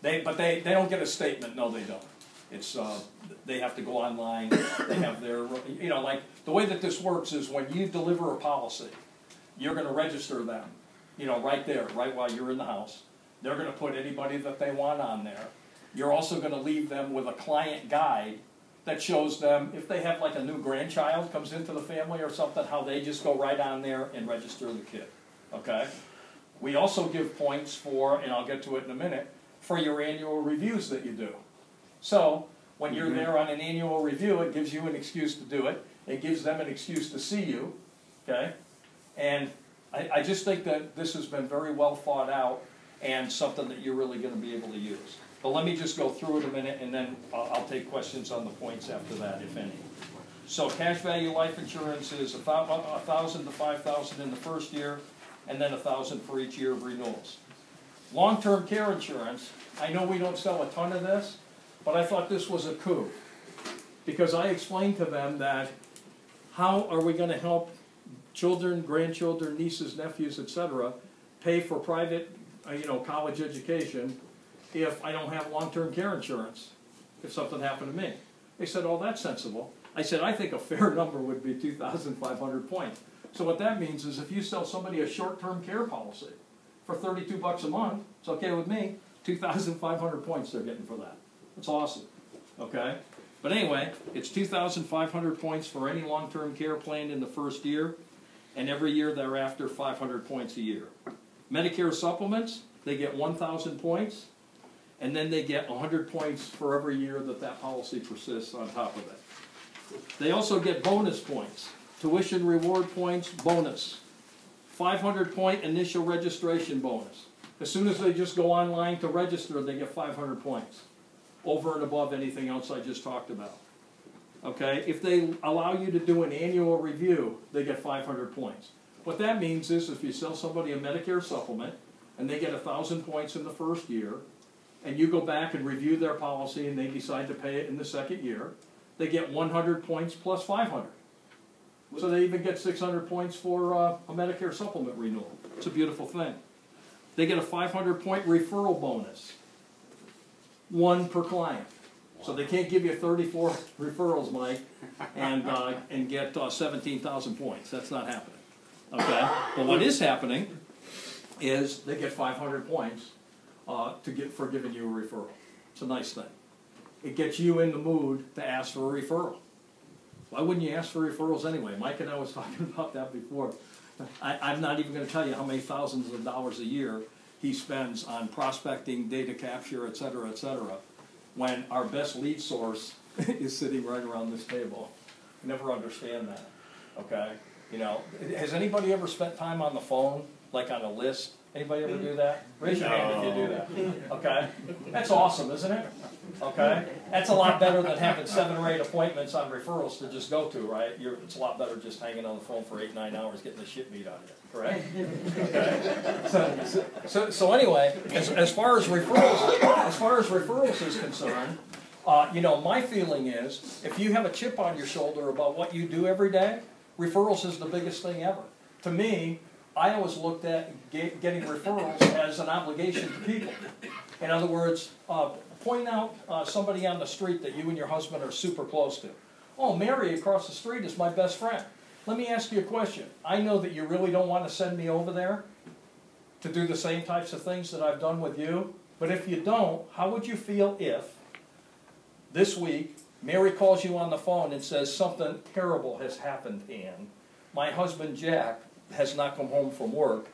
But they don't get a statement. No, they don't. It's they have to go online. They have their, like the way that this works is when you deliver a policy, you're going to register them, right there, right while you're in the house. They're going to put anybody that they want on there. You're also going to leave them with a client guide that shows them if they have like a new grandchild comes into the family or something, how they just go right on there and register the kid. Okay? We also give points for, and I'll get to it in a minute, for your annual reviews that you do. So, when you're there on an annual review, it gives you an excuse to do it. It gives them an excuse to see you. Okay? And I just think that this has been very well thought out and something that you're really going to be able to use. But let me just go through it a minute, and then I'll take questions on the points after that, if any. So cash value life insurance is $1,000 to $5,000 in the first year, and then $1,000 for each year of renewals. Long-term care insurance, I know we don't sell a ton of this, but I thought this was a coup. Because I explained to them that how are we going to help children, grandchildren, nieces, nephews, etc., pay for private, college education if I don't have long-term care insurance, if something happened to me. They said, oh, that's sensible. I said, I think a fair number would be 2,500 points. So what that means is if you sell somebody a short-term care policy for $32 a month, it's okay with me, 2,500 points they're getting for that. That's awesome, okay? But anyway, it's 2,500 points for any long-term care plan in the first year, and every year thereafter, 500 points a year. Medicare supplements, they get 1,000 points, and then they get 100 points for every year that that policy persists on top of it. They also get bonus points, tuition reward points, bonus, 500-point initial registration bonus. As soon as they just go online to register, they get 500 points, over and above anything else I just talked about. Okay, if they allow you to do an annual review, they get 500 points. What that means is if you sell somebody a Medicare supplement and they get 1,000 points in the first year, and you go back and review their policy and they decide to pay it in the second year, they get 100 points plus 500. So they even get 600 points for a Medicare supplement renewal. It's a beautiful thing. They get a 500-point referral bonus, one per client. So they can't give you 34 referrals, Mike, and get 17,000 points. That's not happening. Okay? But what is happening is they get 500 points for giving you a referral. It's a nice thing. It gets you in the mood to ask for a referral. Why wouldn't you ask for referrals anyway? Mike and I was talking about that before. I'm not even going to tell you how many thousands of dollars a year he spends on prospecting, data capture, et cetera, when our best lead source is sitting right around this table. I never understand that, okay? Has anybody ever spent time on the phone, like on a list? Anybody ever do that? Raise your hand if you do that. Okay? That's awesome, isn't it? Okay? That's a lot better than having 7 or 8 appointments on referrals to just go to, right? It's a lot better just hanging on the phone for 8, 9 hours getting the shit beat out of you, correct? Okay? So anyway, as far as referrals is concerned, my feeling is if you have a chip on your shoulder about what you do every day, referrals is the biggest thing ever. To me, I always looked at getting referrals as an obligation to people. In other words, point out somebody on the street that you and your husband are super close to. Oh, Mary across the street is my best friend. Let me ask you a question. I know that you really don't want to send me over there to do the same types of things that I've done with you, but if you don't, how would you feel if this week Mary calls you on the phone and says something terrible has happened, Ann. My husband Jack has not come home from work,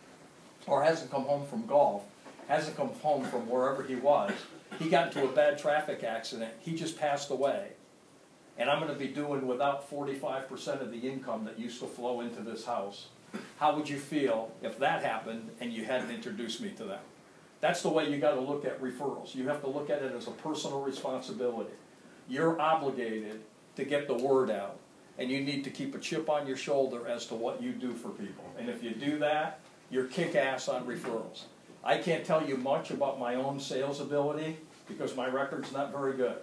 or hasn't come home from golf, hasn't come home from wherever he was. He got into a bad traffic accident. He just passed away. And I'm going to be doing without 45% of the income that used to flow into this house. How would you feel if that happened and you hadn't introduced me to them? That's the way you got to look at referrals. You have to look at it as a personal responsibility. You're obligated to get the word out. And you need to keep a chip on your shoulder as to what you do for people. And if you do that, you're kick-ass on referrals. I can't tell you much about my own sales ability because my record's not very good.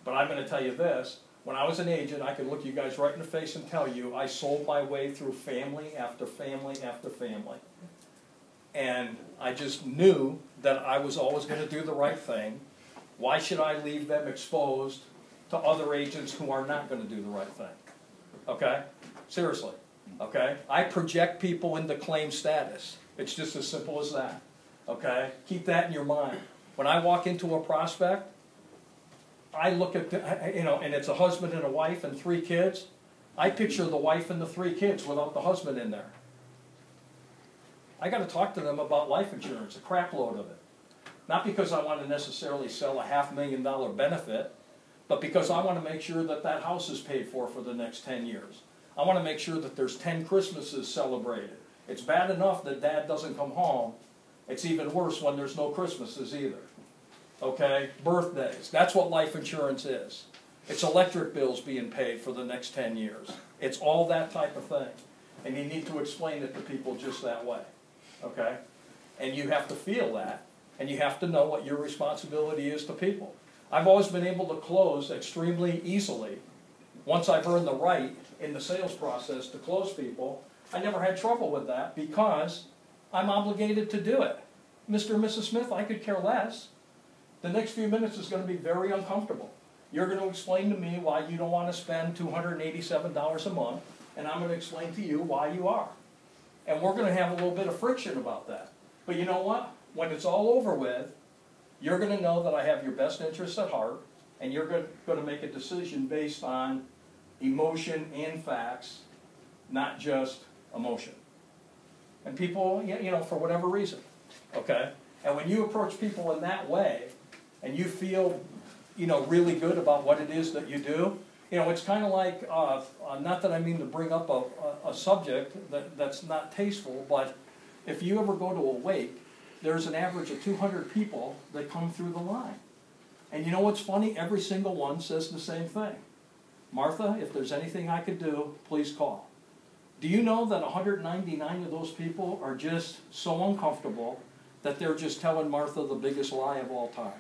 But I'm going to tell you this. When I was an agent, I could look you guys right in the face and tell you I sold my way through family after family after family. And I just knew that I was always going to do the right thing. Why should I leave them exposed to other agents who are not going to do the right thing? Okay? Seriously. Okay? I project people into claim status. It's just as simple as that. Okay? Keep that in your mind. When I walk into a prospect, I look at, and it's a husband and a wife and 3 kids. I picture the wife and the 3 kids without the husband in there. I got to talk to them about life insurance, a crap load of it. Not because I want to necessarily sell a $500,000 benefit, but because I want to make sure that that house is paid for the next 10 years. I want to make sure that there's 10 Christmases celebrated. It's bad enough that Dad doesn't come home. It's even worse when there's no Christmases either. Okay? Birthdays. That's what life insurance is. It's electric bills being paid for the next 10 years. It's all that type of thing. And you need to explain it to people just that way. Okay? And you have to feel that. And you have to know what your responsibility is to people. I've always been able to close extremely easily. Once I've earned the right in the sales process to close people, I never had trouble with that because I'm obligated to do it. Mr. and Mrs. Smith, I could care less. The next few minutes is going to be very uncomfortable. You're going to explain to me why you don't want to spend $287 a month, and I'm going to explain to you why you are. And we're going to have a little bit of friction about that. But you know what? When it's all over with, you're going to know that I have your best interests at heart, and you're going to make a decision based on emotion and facts, not just emotion. And people, for whatever reason, okay? And when you approach people in that way, and you feel, really good about what it is that you do, it's kind of like, not that I mean to bring up a subject that's not tasteful, but if you ever go to a wake, there's an average of 200 people that come through the line. And you know what's funny? Every single one says the same thing. Martha, if there's anything I could do, please call. Do you know that 199 of those people are just so uncomfortable that they're just telling Martha the biggest lie of all time?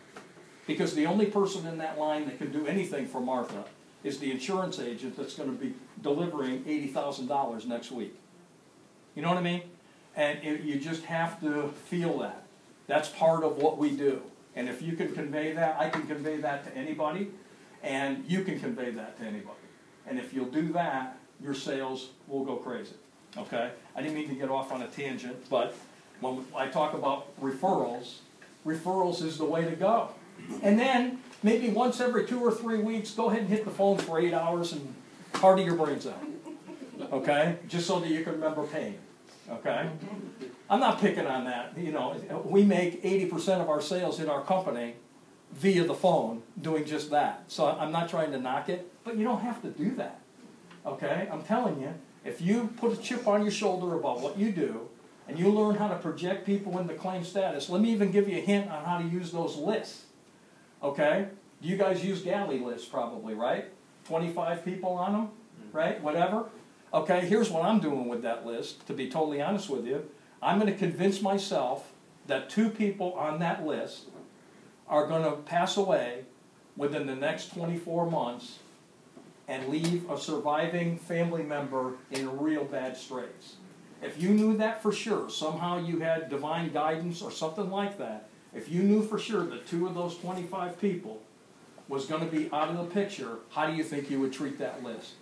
Because the only person in that line that can do anything for Martha is the insurance agent that's going to be delivering $80,000 next week. You know what I mean? And you just have to feel that. That's part of what we do. And if you can convey that, I can convey that to anybody, and you can convey that to anybody. And if you'll do that, your sales will go crazy. Okay? I didn't mean to get off on a tangent, but when I talk about referrals, referrals is the way to go. And then, maybe once every 2 or 3 weeks, go ahead and hit the phone for 8 hours and party your brains out. Okay? Just so that you can remember pain. Okay? I'm not picking on that. We make 80% of our sales in our company via the phone doing just that. So I'm not trying to knock it, but you don't have to do that. Okay? I'm telling you, if you put a chip on your shoulder about what you do, and you learn how to project people into claim status, let me even give you a hint on how to use those lists. Okay? You guys use galley lists probably, right? 25 people on them, right? Whatever. Okay, here's what I'm doing with that list, to be totally honest with you. I'm going to convince myself that 2 people on that list are going to pass away within the next 24 months and leave a surviving family member in real bad straits. If you knew that for sure, somehow you had divine guidance or something like that, if you knew for sure that 2 of those 25 people was going to be out of the picture, how do you think you would treat that list?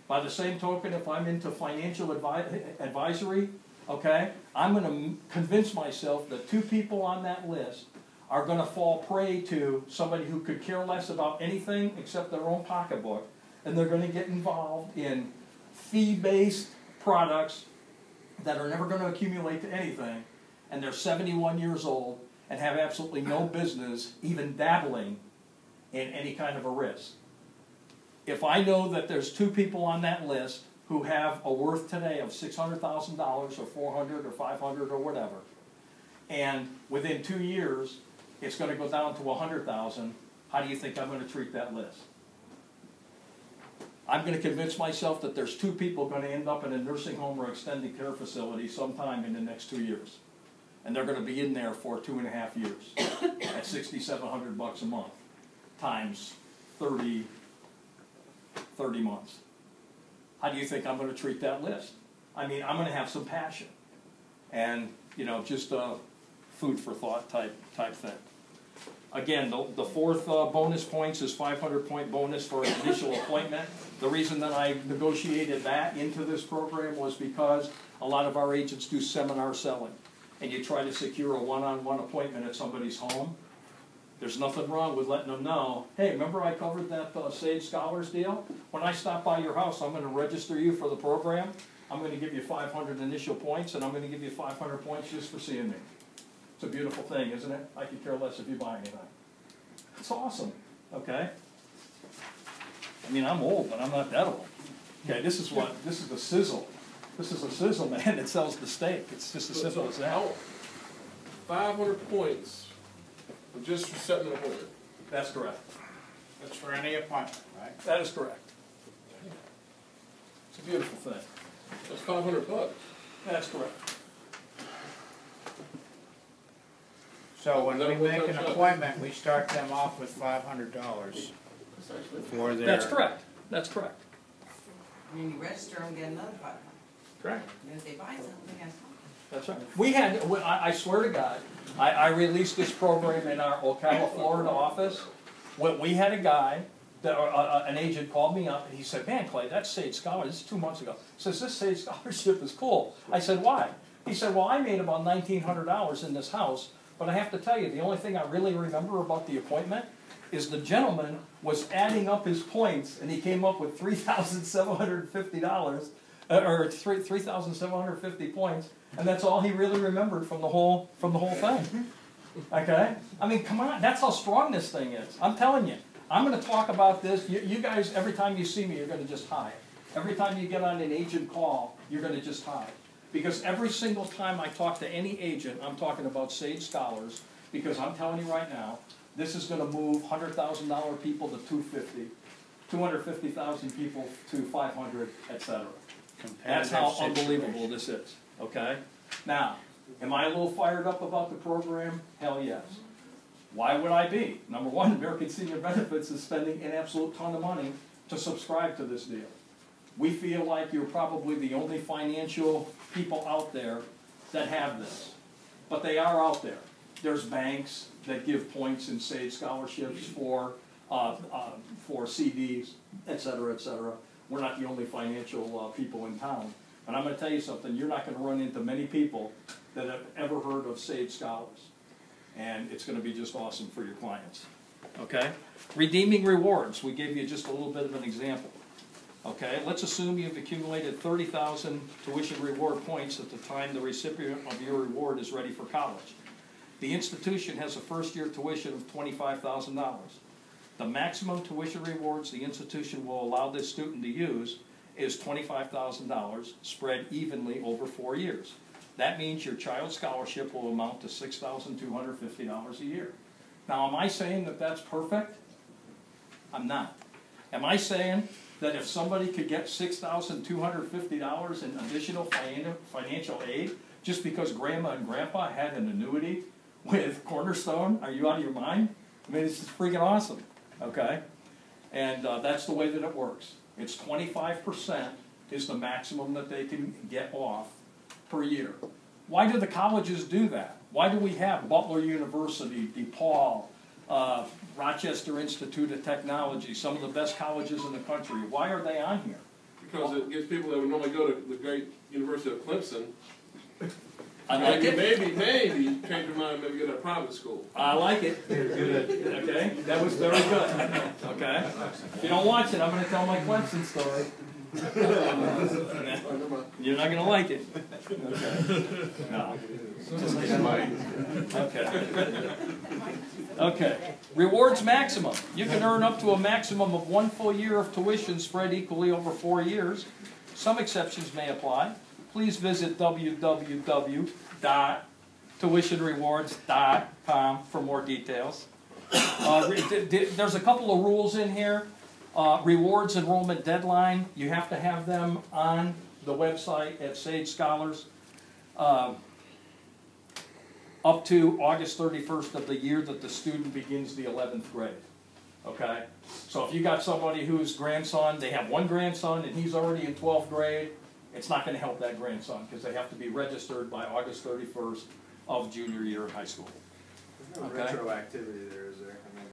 By the same token, if I'm into financial advisory, okay, I'm going to convince myself that 2 people on that list are going to fall prey to somebody who could care less about anything except their own pocketbook, and they're going to get involved in fee-based products that are never going to accumulate to anything, and they're 71 years old and have absolutely no business even dabbling in any kind of a risk. If I know that there's 2 people on that list who have a worth today of $600,000 or $400,000 or $500,000 or whatever, and within 2 years it's going to go down to $100,000, how do you think I'm going to treat that list? I'm going to convince myself that there's 2 people going to end up in a nursing home or extended care facility sometime in the next 2 years. And they're going to be in there for 2.5 years at $6,700 a month times 30 months. How do you think I'm going to treat that list? I mean, I'm going to have some passion. And you know, just a food for thought type thing. Again, the fourth bonus points is 500-point bonus for an initial appointment. The reason that I negotiated that into this program was because a lot of our agents do seminar selling, and you try to secure a one-on-one appointment at somebody's home. There's nothing wrong with letting them know, hey, remember I covered that Sage Scholars deal? When I stop by your house, I'm going to register you for the program. I'm going to give you 500 initial points, and I'm going to give you 500 points just for seeing me. It's a beautiful thing, isn't it? I could care less if you buy anything. It's awesome, okay? I mean, I'm old, but I'm not that old. Okay, this is the sizzle. This is a sizzle, man, that sells the steak. It's just as simple as that. 500 points just for setting an appointment. That's correct. That's for any appointment, right? That is correct. It's a beautiful thing. That's $500. That's correct. So when we make an appointment, we start them off with $500 for their... That's correct. That's correct. When you register them, get another 500. Correct. And if they buy something, that's fine. That's right. We had, I swear to God, I released this program in our Ocala, Florida office. When we had a guy, an agent called me up and he said, man, Clay, that's Sage Scholarship. This is 2 months ago. He says, this Sage Scholarship is cool. I said, why? He said, well, I made about $1,900 in this house, but I have to tell you, the only thing I really remember about the appointment is the gentleman was adding up his points and he came up with $3,750, or 3,750 points, and that's all he really remembered from the whole thing. Okay? I mean, come on, that's how strong this thing is. I'm telling you. I'm going to talk about this. You guys, every time you see me, you're going to just hide. Every time you get on an agent call, you're going to just hide. Because every single time I talk to any agent, I'm talking about Sage Scholars, because I'm telling you right now, this is going to move $100,000 people to 250, 250,000 people to 500, etc. That's how unbelievable this is, okay? Now, am I a little fired up about the program? Hell yes. Why would I be? Number one, American Senior Benefits is spending an absolute ton of money to subscribe to this deal. We feel like you're probably the only financial people out there that have this. But they are out there. There's banks that give points in Sage Scholarships for CDs, et cetera, et cetera. We're not the only financial people in town. And I'm going to tell you something, you're not going to run into many people that have ever heard of Sage Scholars. And it's going to be just awesome for your clients. Okay? Redeeming rewards. We gave you just a little bit of an example. Okay? Let's assume you've accumulated 30,000 tuition reward points at the time the recipient of your reward is ready for college. The institution has a first-year tuition of $25,000. The maximum tuition rewards the institution will allow this student to use is $25,000 spread evenly over 4 years. That means your child's scholarship will amount to $6,250 a year. Now, am I saying that that's perfect? I'm not. Am I saying that if somebody could get $6,250 in additional financial aid just because grandma and grandpa had an annuity with Cornerstone, are you out of your mind? I mean, it's just freaking awesome, okay? And that's the way that it works. It's 25% is the maximum that they can get off per year. Why do the colleges do that? Why do we have Butler University, DePaul, Rochester Institute of Technology, some of the best colleges in the country? Why are they on here? Because it gets people that would normally go to the great University of Clemson. I like it. Maybe change your mind, maybe go to a private school. I like it. Okay, that was very good. Okay, if you don't watch it, I'm going to tell my Clemson story. You're not going to like it. Okay. No. Okay. Okay. Rewards maximum. You can earn up to a maximum of 1 full year of tuition spread equally over 4 years. Some exceptions may apply. Please visit www.tuitionrewards.com for more details. There's a couple of rules in here. Rewards enrollment deadline, you have to have them on the website at Sage Scholars up to August 31st of the year that the student begins the 11th grade. Okay? So if you got somebody whose grandson, they have one grandson and he's already in 12th grade, it's not gonna help that grandson, because they have to be registered by August 31st of junior year in high school. There's no Okay. retroactivity there, is there?